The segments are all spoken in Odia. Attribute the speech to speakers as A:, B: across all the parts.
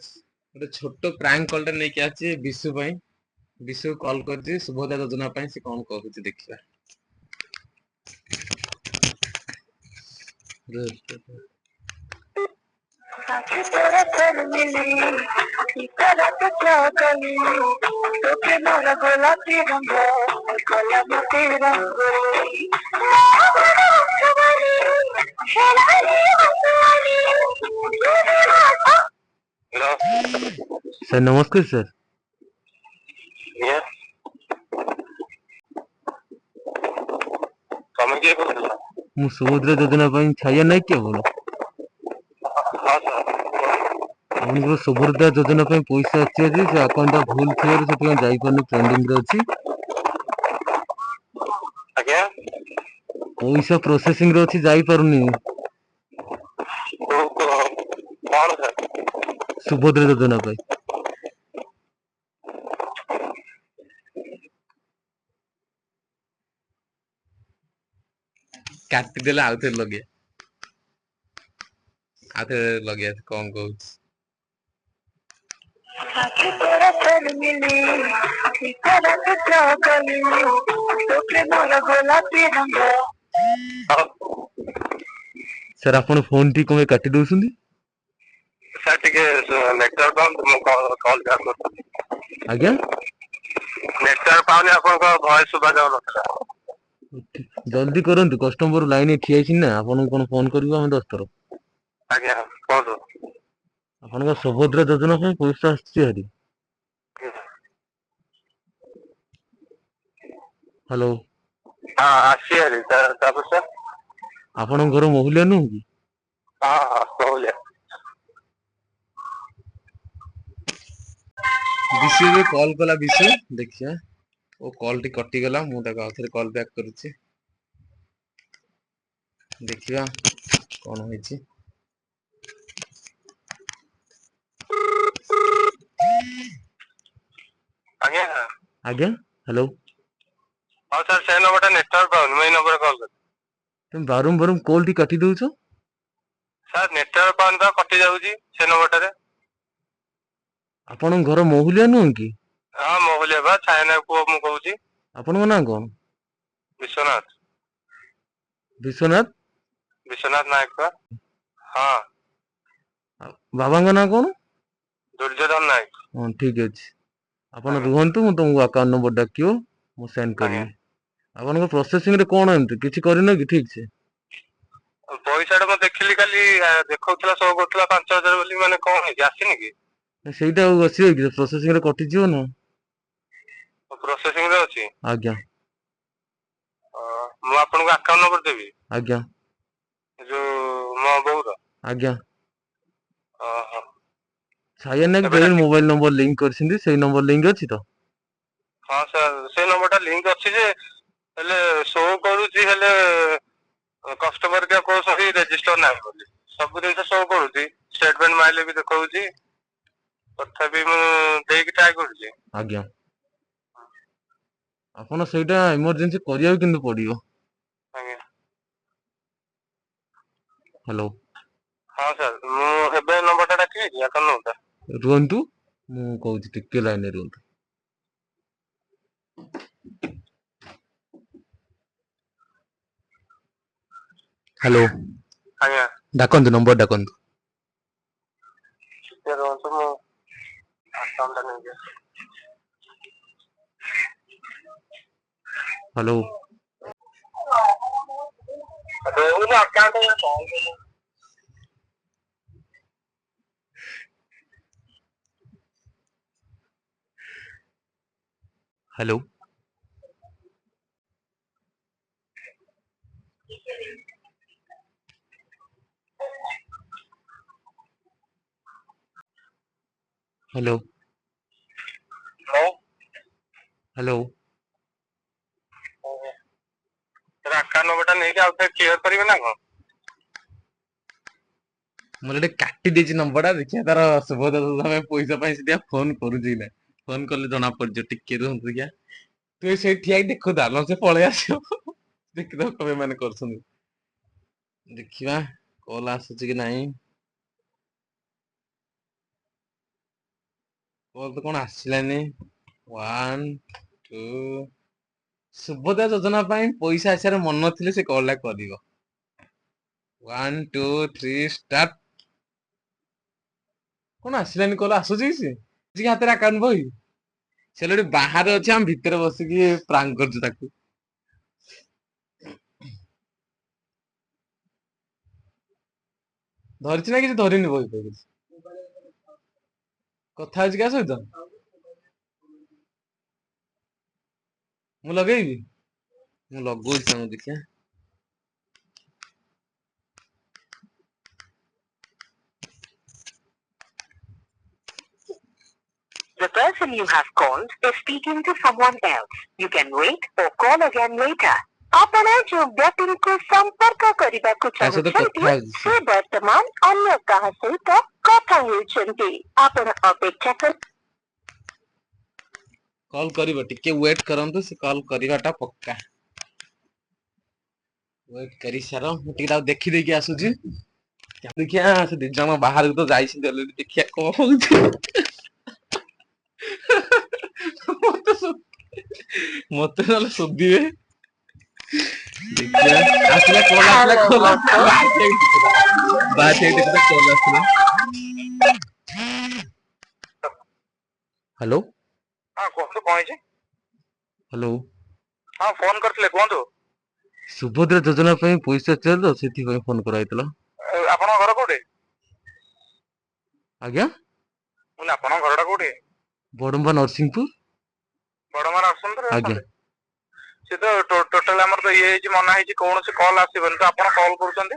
A: ଗୋଟେ ଛୋଟ ପ୍ରାଙ୍କ କଲଟେ ନେଇକି ଆସିଛି ବିଶୁ ପାଇଁ। ବିଶୁ କଲ୍ କରିଛି ସୁଭଦ୍ରା ଯୋଜନା ପାଇଁ, ସେ କଣ କହୁଛି ଦେଖିବା। सर नमस्कार सर। ମୁଁ ସୁଭଦ୍ରା ଯୋଜନା ପାଇଁ ଛାୟା ନାୟକ କିଏ ବୋଲ? ଆପଣଙ୍କର ସୁଭଦ୍ରା ଯୋଜନା ପାଇଁ ପଇସା ଆସିଛି, ସେ ଆକାଉଣ୍ଟ ଟା ଭୁଲ ଥିବାରୁ ସେଥିପାଇଁ ଯାଇପାରୁନି, ପେଣ୍ଡିଂ ରେ ଅଛି।
B: ଆଜ୍ଞା
A: ପଇସା ପ୍ରୋସେସିଂ ରେ ଅଛି, ଯାଇପାରୁନି।
B: କଣ ସାର୍?
A: ସୁଭଦ୍ରା ଯୋଜନା ପାଇଁ। କାଟିଦେଲେ ଆଉଥରେ ଲଗେଇବା, ଆଉଥରେ ଲଗେଇବା କଣ କହୁଛି। ସାର୍ ଆପଣ ଫୋନ ଟି କଣ ପାଇଁ କାଟି ଦଉଛନ୍ତି?
B: ସାର୍ ଟିକେ ନେଟୱାର୍କ ପାଉନି, ମୁଁ କଲ୍ ବ୍ୟାକ୍ କରୁଛି।
A: ଆଜ୍ଞା
B: ନେଟୱାର୍କ ପାଉନି, ଆପଣଙ୍କ ଭଏସ ଶୁଭା ଯାଉନଥିଲା।
A: ଜଲ୍ଦି କରନ୍ତୁ, କଷ୍ଟମର ଲାଇନରେ ଠିଆ ହେଇଛି ନା, ଆପଣଙ୍କୁ କଣ ଫୋନ କରିବୁ ଆମେ 10 ଥର।
B: ଆଜ୍ଞା କୁହନ୍ତୁ।
A: ଆପଣଙ୍କ ସୁଭଦ୍ରା ଯୋଜନା ପାଇଁ ପଇସା ଆସିଛି ହାରି। ହ୍ୟାଲୋ।
B: ହଁ ଆସିଛି ହାରି, ତାପରେ ସାର୍?
A: ଆପଣଙ୍କ ଘର ମହୁଲିଆ ନୁହଁ କି?
B: ହଁ ହଁ ମହୁଲିଆ।
A: ବିଶୁ ଏବେ କଲ୍ କଲା, ବିଶୁ ଦେଖିବା। ଓ କଲ୍ ଟି କଟିଗଲା, ମୁଁ ତାକୁ ଆଉଥରେ କଲ୍ ବ୍ୟାକ୍ କରୁଛି। ଦେଖିବା କଣ ହେଇଛି।
B: ଆଜ୍ଞା
A: ଆଜ୍ଞା ହ୍ୟାଲୋ।
B: ହଁ ସାର୍, ସେ ନମ୍ବରଟା ନେଟୱାର୍କ ପାଉନି, ମୁଁ ଏଇ ନମ୍ବରରେ କଲ୍ କରିଛି।
A: ତମେ ବାରମ୍ବାର କଲ୍ ଟି କାଟି ଦଉଛ?
B: ସାର୍ ନେଟୱାର୍କ ପାଉନି ତ, କଟି ଯାଉଛି ସେ ନମ୍ବରଟାରେ।
A: ଆପଣଙ୍କ ଘର ମହୁଲିଆ ନୁହଁ କି?
B: ହଁ ମହୁଲିଆ ବା, ଛାୟା ନାୟକ ପୁଅ ମୁଁ କହୁଛି।
A: ଆପଣଙ୍କ ନାଁ କଣ?
B: ବିଶ୍ୱନାଥ।
A: ବିଶ୍ୱନାଥ?
B: ବିଶ୍ୱନାଥ ନାୟକ ପା, ହଁ।
A: ବାବାଙ୍କ ନାଁ କଣ?
B: ଦୁର୍ଯ୍ୟୋଧନ ନାୟକ।
A: ହଁ ଠିକ ଅଛି, ଆପଣ
B: ଆଜ୍ଞା
A: ରୁହନ୍ତୁ, ମୁଁ ତମକୁ ଆକାଉଣ୍ଟ ନମ୍ବର ଡାକିବ, ମୁଁ ସେଣ୍ଡ
B: ଆଜ୍ଞା।
A: କରିବି। ଆପଣଙ୍କ ପ୍ରୋସେସିଂ ରେ କଣ ଏମିତି କିଛି କରିନ କି ଠିକ ସେ?
B: ପଇସା ଟା ମୁଁ ଦେଖିଲି କାଲି, ଦେଖଉଥିଲା ସୋ କରୁଥିଲା 5,000 ବୋଲି, ମାନେ କଣ ହେଇଛି ଆସିନି କି?
A: ସେଇଟା ଆଉ ଆସିବ କି, ପ୍ରୋସେସିଂ ରେ କଟିଯିବ ନା।
B: ପ୍ରୋସେସିଂ ରେ ଅଛି?
A: ଆଜ୍ଞା
B: ମୁଁ ଆପଣଙ୍କୁ ଆକାଉଣ୍ଟ ନମ୍ବର ଦେବି।
A: ଆଜ୍ଞା
B: ଯୋଉ ମୋ ବୋଉର?
A: ଆଜ୍ଞା।
B: ଓହୋ।
A: ଛାୟା ନାୟକ
B: ଏବେ
A: ଜେନ୍
B: ଡାକି
A: ମୋବାଇଲ ନମ୍ବର ଲିଙ୍କ କରିଛନ୍ତି, ସେଇ ନମ୍ବର ଲିଙ୍କ ଅଛି ତ?
B: ହଁ ସାର୍ ସେ ନମ୍ବର ଟା ଲିଙ୍କ ଅଛି ଯେ, ହେଲେ ଶୋ କରୁଛି, ହେଲେ କଷ୍ଟମର କେୟାର କହୁଛନ୍ତି ରେଜିଷ୍ଟର ନାହିଁ ବୋଲି। ସବୁ ଜିନିଷ ସୋ କରୁଛି, ଷ୍ଟେଟମେଣ୍ଟ ମାଇଲେ ବି ଦେଖଉଛି, ତଥାପି ମୁଁ ଦେଇକି ଟ୍ରାଏ କରୁଛି।
A: ଆଜ୍ଞା। ଆପଣ ସେଇଟା ଏମରଜେନ୍ସି କରିବାକୁ କିନ୍ତୁ ପଡିବ।
B: ଆଜ୍ଞା।
A: ହ୍ୟାଲୋ।
B: ହଁ ସାର୍, ମୁଁ ଏବେ ନମ୍ବର ଟା ଡାକିବି କି ଆକାଉଣ୍ଟ ନମ୍ବର ଟା?
A: ରୁହନ୍ତୁ, ମୁଁ କହୁଛି ଟିକେ ଲାଇନରେ ରୁହନ୍ତୁ। ହ୍ୟାଲୋ।
B: ଆଜ୍ଞା।
A: ଡାକନ୍ତୁ, ନମ୍ବର ଡାକନ୍ତୁ।
B: ଟିକେ ରୁହନ୍ତୁ, ମୁଁ ଆକାଉଣ୍ଟ ଟା ନେଇକି ଆସୁଛି।
A: Hello. Hello. Hello. Hello.
B: Account number ଟା ନେଇକି ଆଉ ଥରେ କ୍ଲିୟର କରିବେ ନା କଣ?
A: ମୋର ଗୋଟେ କାଟି ଦେଇଛି ନମ୍ବର ଟା, ଦେଖିବା ତାର ସୁଭଦ୍ରା ଯୋଜନା ପଇସା ପାଇଁ ସେ ଫୋନ କରୁଛି କି ନାଇଁ। ଫୋନ କଲେ ଜଣା ପଡିଯିବ, ଟିକେ ରୁହନ୍ତୁ ଆଜ୍ଞା। ତୁ ସେଇଠି ଠିଆ ହେଇକି ଦେଖୁଥା, ନହେଲେ ସେ ପଳେଇ ଆସିବ, ଦେଖିଦବ କଣ ଏମାନେ କରୁଛନ୍ତି। ଦେଖିବା କଲ ଆସୁଛି କି ନାଇଁ। କଲ୍ ତ କଣ ଆସିଲାନି। 1 2 ସୁଭଦ୍ରା ଯୋଜନା ପାଇଁ ପଇସା ଆସିବାର ମନ ନଥିଲେ ସେ କଲ୍ ଟା କରିବ। 1 2 3 ଷ୍ଟାର୍ଟ। କଣ ଆସିଲାନି କଲ୍? ଆସୁଛି କି ସେ ହାତରେ ଆକାଉଣ୍ଟ ବହି? ସେ ହେଲେ ବାହାରେ ଅଛି, ଆମେ ଭିତରେ ବସିକି ପ୍ରାଙ୍କ କରୁଛୁ ତାକୁ। ଧରିଛି ନା କିଛି ଧରିନି ବହି ଫହି କିଛି? କଥା ହଉଛି କାହା ସହିତ? ମୁଁ ଲଗେଇବି? ମୁଁ ଲଗଉଛି ତାଙ୍କୁ, ଦେଖିଆ।
C: The person you have called is speaking to someone else. You can wait or call again later. ଆପଣ ଯୋଉ ବ୍ୟକ୍ତିଙ୍କୁ ସମ୍ପର୍କ କରିବାକୁ
A: ତା ସହିତ କଥା
C: ଚାହୁଁଛନ୍ତି
A: ହଉଛି ସେ।
C: ସେ ବର୍ତ୍ତମାନ ଅନ୍ୟ କାହା ସହିତ କଥା ହେଉଛନ୍ତି। ଆପଣ ଅପେକ୍ଷା କର।
A: କଲ୍ କରିବ, ଟିକେ ୱେଟ୍ କରନ୍ତୁ, ସେ କଲ୍ କରିବାଟା ପକ୍କା। ୱେଟ୍ କରି ସାର, ମୁଁ ଟିକେ ତାକୁ ଦେଖିଦେଇକି ଆସୁଛି। ଦେଖିଆ ସେ ଦି ଜଣ ବାହାରକୁ ତ ଯାଇଛନ୍ତି ଅଲରେଡି, ଦେଖିଆ କଣ ହଉଛି। ମତେ ନହେଲେ ଶୋଧିବେ। ଦେଖିଆ, ଆସିଲା କଲ୍, ଆସିଲା
C: Hello
A: କଲ୍,
C: also.
A: ଆସିଲା କଲ୍ ଆସିଲା। ହ୍ୟାଲୋ
B: ହଁ କୁହନ୍ତୁ, କଣ ହେଇଛି?
A: ହ୍ୟାଲୋ।
B: ହଁ ଫୋନ କରିଥିଲେ, କୁହନ୍ତୁ।
A: ସୁଭଦ୍ରା ଯୋଜନା ପାଇଁ ପଇସା ଆସିଥିଲା ତ, ସେଥିପାଇଁ ଫୋନ କରାହେଇଥିଲା।
B: ଆପଣଙ୍କ ଘର କୋଉଠି?
A: ଆଜ୍ଞା,
B: ମୁଁ କହିଲି ଆପଣଙ୍କ ଘରଟା କୋଉଠି?
A: ବଡମ୍ବା ନରସିଂହପୁର।
B: ବଡମାର ଆସନ୍ତୁ
A: ଆଜ୍ଞା।
B: ଅଛନ୍ତି। ସେ ତ ଟୋଟାଲ ଆମର ତ ଇଏ ହେଇଛି, ମନା ହେଇଛି, କୌଣସି କଲ୍ ଆସିବନି, ତ ଆପଣ କଲ୍ କରୁଛନ୍ତି।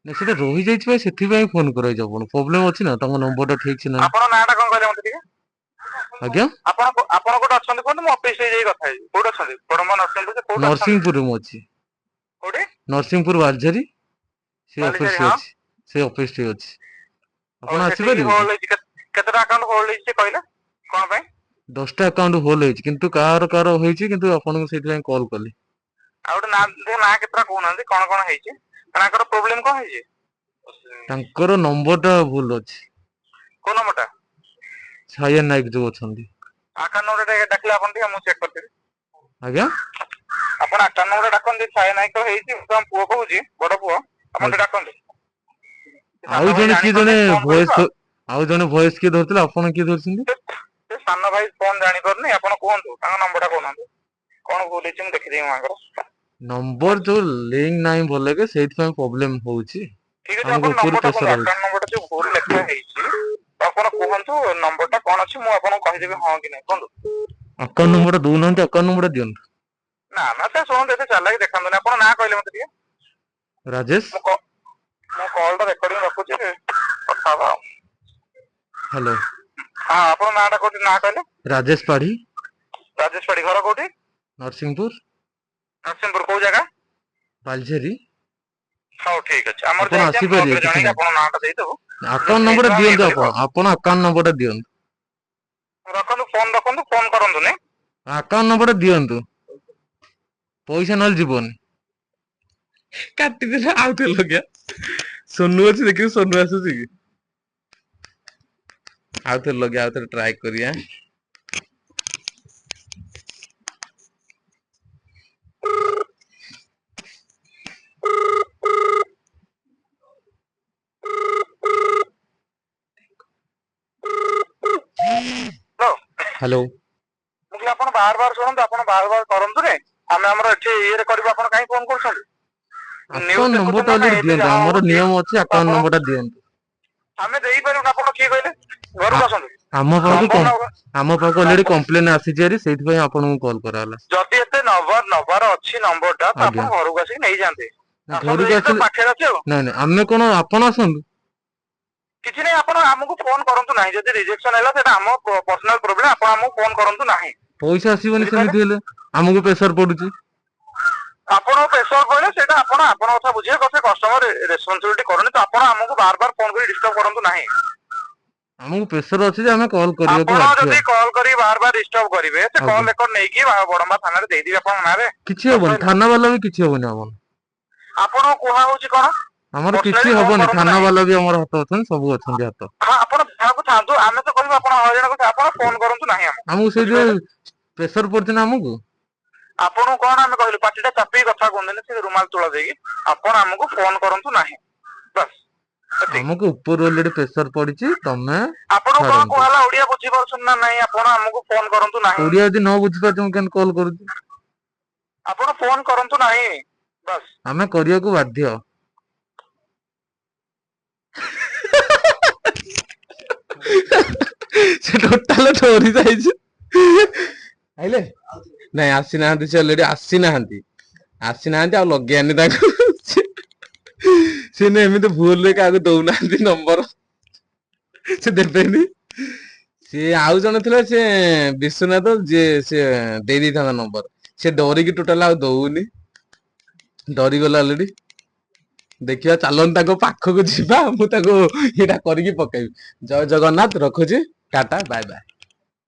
A: ନା ସେଟା ରହିଯାଇଛି ଭାଇ, ସେଥିପାଇଁ ଫୋନ କରାଯାଇଛି। ଆପଣ ପ୍ରୋବ୍ଲେମ ଅଛି ନା, ତମ ନମ୍ବର ଟା ଠିକ ସେ ନାହିଁ।
B: ଆପଣଙ୍କ ନାଁଟା କଣ କହିଲେ ମତେ ଟିକେ?
A: ଆଜ୍ଞା,
B: ଆପଣ କୋଉଠି ଅଛନ୍ତି କୁହନ୍ତୁ, ମୁଁ ଅଫିସରେ ଯାଇ କଥା ହେବି। କୋଉଠି ଅଛନ୍ତି? ବଡମା ନରସିଂହପୁର ଯେ କୋଉଠି ଅଛନ୍ତି?
A: ନରସିଂହପୁରରେ ମୁଁ ଅଛି।
B: କୋଉଠି?
A: ନରସିଂହପୁର ବାଲଝାରୀ, ସେ
B: ବାଲିସାହି,
A: ଅଫିସରେ
B: ହଁ।
A: ଅଛି। ସେ ଅଫିସରେ ଅଛି।
B: ଓ
A: ଆପଣ
B: ସେଠିକି
A: ଆସିପାରିବେ କି?
B: ହୋଲ୍ଡ ହେଇଛି, କେତେଟା ଆକାଉଣ୍ଟ ହୋଲ୍ଡ ହେଇଛି କହିଲେ? କଣ ପାଇଁ?
A: 10ଟା ଆକାଉଣ୍ଟ ହୋଲ୍ଡ ହେଇଛି, କିନ୍ତୁ କାହାର ହେଇଛି, କିନ୍ତୁ ଆପଣଙ୍କୁ ସେଇଥିପାଇଁ କଲ୍ କଲି।
B: ଆଉ ଗୋଟେ ନାଁ କେତେଟା କହୁନାହାନ୍ତି, କଣ କଣ ହେଇଛି? ତାଙ୍କର ପ୍ରୋବ୍ଲେମ କଣ ହେଇଛି?
A: ତାଙ୍କର ନମ୍ବର ଟା ଭୁଲ ଅଛି।
B: କୋଉ ନମ୍ବରଟା?
A: ଛାୟା ନାୟକ ଯୋଉ ଅଛନ୍ତି।
B: ଆକାଉଣ୍ଟ ନମ୍ବର ଟା ଡାକିଲେ ଆପଣ ଟିକେ, ମୁଁ ଚେକ୍ କରିଦେବି।
A: ଆଜ୍ଞା,
B: ଆପଣ ଆକାଉଣ୍ଟ ନମ୍ବର ଡାକନ୍ତୁ। ଛାୟା ନାୟକ ହେଇଛି, ମୁଁ ତମ ପୁଅ କହୁଛି, ବଡ ପୁଅ। ଆପଣ ଟିକେ ଡାକନ୍ତୁ। ସାନ
A: ଆଉ
B: ଭାଇ
A: ଜଣେ କିଏ
B: ଜାଣିପାରୁନି
A: ଜଣେ
B: ଫୋନ କରିବ।
A: ଭଏସ, ଆଉ ଜଣେ ଭଏସ କିଏ ଧରିଥିଲେ, ଆପଣ କିଏ ଧରିଛନ୍ତି?
B: ସେ ସାନ ଭାଇ ଫୋନ ଜାଣିପାରୁନି, ଆପଣ କୁହନ୍ତୁ ତାଙ୍କ ନମ୍ବର ଟା କହୁନାହାନ୍ତି। କଣ ଭୁଲ ହେଇଛି ମୁଁ ଦେଖିଦେବି ମାଙ୍କର।
A: ନମ୍ବର ଯୋଉ ଲିଙ୍କ ନାହିଁ ଭଲକି, ସେଇଥିପାଇଁ ପ୍ରୋବ୍ଲେମ ହଉଛି।
B: ଠିକ ଅଛି,
A: ଆମକୁ
B: ଆପଣ
A: ଉପରୁ
B: ନମ୍ବରଟା
A: ପ୍ରେସର
B: କୁହନ୍ତୁ।
A: ରହୁଛି।
B: ଆକାଉଣ୍ଟ ନମ୍ବରଟା ଯୋଉ ଭୁଲ ଲେଖା ହେଇଛି, ଆପଣ କୁହନ୍ତୁ ନମ୍ବରଟା କଣ ଅଛି, ମୁଁ ଆପଣଙ୍କୁ କହିଦେବି ହଁ କି ନାହିଁ। କୁହନ୍ତୁ।
A: ଆକାଉଣ୍ଟ ନମ୍ବର ଟା ଦଉନାହାନ୍ତି, ଆକାଉଣ୍ଟ ନମ୍ବର ଟା ଦିଅନ୍ତୁ।
B: ନା ନା, ସେ ଶୁଣନ୍ତୁ, ଏତେ ଚାଲାକି ଦେଖାନ୍ତୁନି। ଆପଣ ନାଁ କହିଲେ ମତେ ଟିକେ।
A: ରାଜେଶ।
B: ମୁଁ କଲ୍ ଟା ରେକର୍ଡିଂ ରଖୁଛି, କଥା ହବା ଆଉ।
A: ହ୍ୟାଲୋ।
B: ହଁ, ଆପଣଙ୍କ ନାଁଟା କୋଉଠି, ନାଁ କହିଲେ?
A: ରାଜେଶ ପାଢୀ।
B: ରାଜେଶ ପାଢୀ, ଘର କୋଉଠି?
A: ନରସିଂହପୁର।
B: ନରସିଂହପୁର କୋଉ ଜାଗା?
A: ବାଲଝାରୀ।
B: ହଉ ଠିକ ଅଛି, ଆମର
A: ଆପଣ
B: ଯାଇକି ଆମେ
A: ଆସିପାରିବେ,
B: ବ୍ଲକରେ
A: କିଛି
B: ଜଣେଇକି
A: ନାହିଁ।
B: ଆପଣଙ୍କ ନାଁଟା ଦେଇଦବୁ।
A: ଆକାଉଣ୍ଟ ନମ୍ବର ଟା
B: ସେଇଥିରୁ ଆମେ ଇଏ
A: ଦିଅନ୍ତୁ।
B: କରିବୁ ଆଉ।
A: ଆପଣ ଆକାଉଣ୍ଟ ନମ୍ବର ଟା ଦିଅନ୍ତୁ।
B: ରଖନ୍ତୁ, ଫୋନ କରନ୍ତୁନି।
A: ଆକାଉଣ୍ଟ ନମ୍ବର ଟା ଦିଅନ୍ତୁ, ପଇସା ନହେଲେ ଯିବନି। କାଟିଦେଲେ, ଆଉଥରେ ଲଗେଇବା। ସୋନୁ ଅଛି, ଦେଖିବୁ ସୋନୁ ଆସୁଛି କି? ଆଉଥରେ ଲଗେଇବା, ଆଉଥରେ ଟ୍ରାଏ କରିବା। ହ୍ୟାଲୋ।
B: ମୁଁ କହିଲି ଆପଣ ବାର ଶୁଣନ୍ତୁ, ଆପଣ ବାର କରନ୍ତୁନି। ଆମେ ଆମର ଏଠି ଇଏରେ କରିବୁ, ଆପଣ କାହିଁ ଫୋନ କରୁଛନ୍ତି? ନ୍ୟୁଜ
A: ଆକାଉଣ୍ଟ ନମ୍ବର
B: ଦେଖୁଛନ୍ତି
A: ଟା
B: ନା ନାଇଁ,
A: ଅଲରେଡି
B: ଏମିତି
A: ଦିଅନ୍ତୁ,
B: ଯାହା
A: ଆମର
B: ହଉଛି
A: ନିୟମ ଅଛି। ଆକାଉଣ୍ଟ
B: ଆପଣ
A: ନମ୍ବର ଟା ଦିଅନ୍ତୁ।
B: ଆମେ ଦେଇପାରିବୁନି। ଆପଣ କିଏ କହିଲେ? ଘରକୁ ଆସନ୍ତୁ।
A: ଆମ ପାଖକୁ
B: ନମ୍ବର
A: ଅଲରେଡି କମ୍ପ୍ଲେନ ଆସିଛି ହାରି, ସେଇଥିପାଇଁ ଆପଣଙ୍କୁ କଲ୍ କରାହେଲା।
B: ଯଦି ଏତେ ନବାର ଅଛି ନମ୍ବର ଟା, ତ
A: ଆଜ୍ଞା,
B: ଆପଣ ଘରକୁ ଆସିକି ନେଇଯାଆନ୍ତି। ଆସନ୍ତୁ,
A: ଘରକୁ
B: ଏଇଠି ତ
A: ଆସିଲେ
B: ପାଖରେ ଅଛି ଆଉ।
A: ନାଇଁ ନାଇଁ, ଆମେ କଣ, ଆପଣ ଆସନ୍ତୁ।
B: କିଛି ନାହିଁ, ଆପଣ ଆମକୁ ଫୋନ କରନ୍ତୁ ନାହିଁ। ଯଦି ରିଜେକ୍ସନ ହେଲା, ସେଇଟା ଆମ ପର୍ସନାଲ ପ୍ରୋବ୍ଲେମ। ଆପଣ ଆମକୁ ଫୋନ କରନ୍ତୁ ନାହିଁ।
A: ପଇସା ଆସିବନି
B: ବୁଝିପାରିଲେ?
A: ସେମିତି ହେଲେ, ଆମକୁ ପ୍ରେସର ପଡୁଛି।
B: ଆପଣଙ୍କ ପ୍ରେସର ପଇଲେ ସେଇଟା ଆପଣଙ୍କ କଥା ବୁଝିବେ, କଷ୍ଟମର ରେସପନ୍ସିବିଲିଟି କରୁନି, ତ ଆପଣ ଆମକୁ ବାର ଫୋନ କରି ଡିଷ୍ଟର୍ବ କରନ୍ତୁ ନାହିଁ।
A: ଆମକୁ ପ୍ରେସର ଅଛି ଯେ, ଆମେ କଲ୍ କରିବାକୁ
B: ଆପଣ
A: ବାଧ୍ୟ।
B: ଯଦି କଲ୍ କରି ବାର ଡିଷ୍ଟର୍ବ କରିବେ, ସେ
A: ଆଜ୍ଞା,
B: କଲ୍ ରେକର୍ଡ ନେଇକି ବଡମ୍ବା ଥାନାରେ ଦେଇଦେବି ଆପଣଙ୍କ ନାଁରେ।
A: କିଛି ହବନି, ଥାନା ବାଲା ବି କିଛି ହବନି ଆମର।
B: ଆପଣଙ୍କୁ କୁହା ହଉଛି କଣ?
A: ଆମର କିଛି
B: Personally phone
A: ହବନି,
B: କରନ୍ତୁ
A: ଥାନା
B: ନାହିଁ।
A: ବାଲା ବି ଆମର ହାତ ଅଛନ୍ତି, ସବୁ ଅଛନ୍ତି ହାତ।
B: ହଁ ଆପଣ ଥାନାକୁ ଥାଆନ୍ତୁ, ଆମେ ତ କହିବୁ ଆପଣ ହଇରାଣ କରୁଛନ୍ତି, ଆପଣ ଫୋନ କରନ୍ତୁ ନାହିଁ ଆମକୁ।
A: ଆମକୁ ସେ ଯୋଉ
B: ବୁଝିପାରିଲେ?
A: ପ୍ରେସର ପଡୁଛି ନା ଆମକୁ।
B: ଆପଣଙ୍କୁ କଣ ଆମେ କହିଲୁ, ପାଟିଟା ଚାପିକି କଥା କୁହନ୍ତୁନି, ସେ ରୁମାଲ ତୁଳା ଦେଇକି ଆପଣ ଆମକୁ ଫୋନ କରନ୍ତୁ ନାହିଁ, ବାସ୍ ଏତିକି।
A: ଆମକୁ ଉପରୁ ଅଲରେଡି ପ୍ରେସର ପଡିଛି, ତମେ
B: ଆପଣଙ୍କୁ କଣ
A: ଛାଡନ୍ତୁ।
B: କୁହାହେଲା, ଓଡିଆ ବୁଝିପାରୁଛନ୍ତି ନା ନାହିଁ, ଆପଣ ଆମକୁ ଫୋନ କରନ୍ତୁ ନାହିଁ,
A: ଓଡିଆ ଯଦି ନ ବୁଝିପାରୁଛ ମୁଁ କେମିତି କଲ୍ କରୁଛି।
B: ଆପଣ ଫୋନ କରନ୍ତୁ ନାହିଁ, ବାସ୍।
A: ଆମେ କରିବାକୁ ବାଧ୍ୟ। ସେ ଟୋଟାଲ ଡରି ଯାଇଛି। ଆଇଲେ ନାଇଁ ଆସିନାହାନ୍ତି, ସେ ଅଲରେଡି ଆସିନାହାନ୍ତି ଆଉ ଲଗେଇବାନି ତାଙ୍କୁ। ସେ ଏମିତି ଭୁଲରେ କାହାକୁ ଦଉନାହାନ୍ତି ନମ୍ବର, ସେ ଦେବେନି। ସିଏ ଆଉ ଜଣେ ଥିଲେ, ସେ ବିଶ୍ୱନାଥ, ଯିଏ ସେ ଦେଇ ଦେଇଥାନ୍ତା ନମ୍ବର, ସେ ଡରିକି ଟୋଟାଲ ଆଉ ଦଉନି, ଡରିଗଲା ଅଲରେଡି। ଦେଖିବା ଚାଲନ୍ତୁ ତାଙ୍କ ପାଖକୁ ଯିବା, ମୁଁ ତାକୁ ଏଇଟା କରିକି ପକେଇବି। ଜୟ ଜଗନ୍ନାଥ, ରଖୁଛି, ଟାଟା ବାଏ ବାଏ।